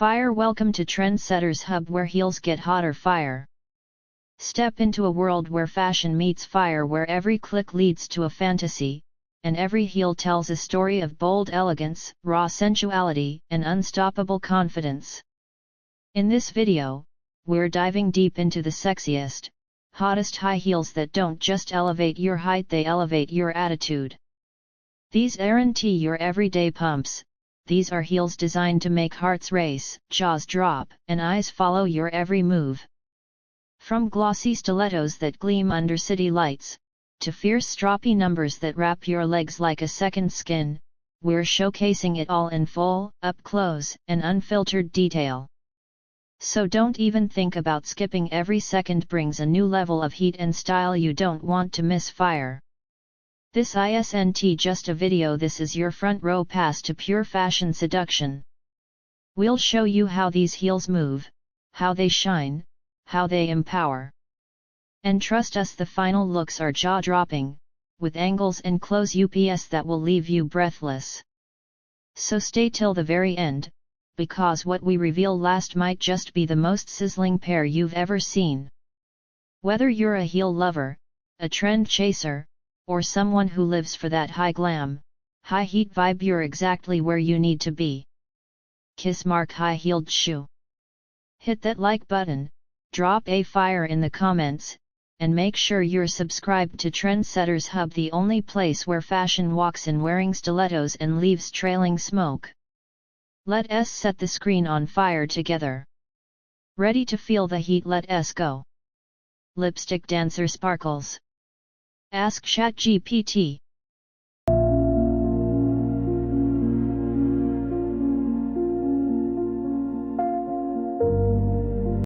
Fire. Welcome to Trendsetters Hub, where heels get hotter. Fire. Step into a world where fashion meets fire, where every click leads to a fantasy, and every heel tells a story of bold elegance, raw sensuality, and unstoppable confidence. In this video, we're diving deep into the sexiest, hottest high heels that don't just elevate your height, they elevate your attitude. These aren't your everyday pumps. These are heels designed to make hearts race, jaws drop, and eyes follow your every move. From glossy stilettos that gleam under city lights, to fierce stroppy numbers that wrap your legs like a second skin, we're showcasing it all in full, up-close, and unfiltered detail. So don't even think about skipping. Every second brings a new level of heat and style you don't want to miss. Fire. This isn't just a video, this is your front row pass to pure fashion seduction. We'll show you how these heels move, how they shine, how they empower. And trust us, the final looks are jaw-dropping, with angles and close-ups that will leave you breathless. So stay till the very end, because what we reveal last might just be the most sizzling pair you've ever seen. Whether you're a heel lover, a trend chaser, or someone who lives for that high glam, high heat vibe, you're exactly where you need to be. Kiss mark high-heeled shoe. Hit that like button, drop a fire in the comments, and make sure you're subscribed to Trendsetters Hub, the only place where fashion walks in wearing stilettos and leaves trailing smoke. Let's set the screen on fire together. Ready to feel the heat? Let's go. Lipstick dancer sparkles. Ask ChatGPT.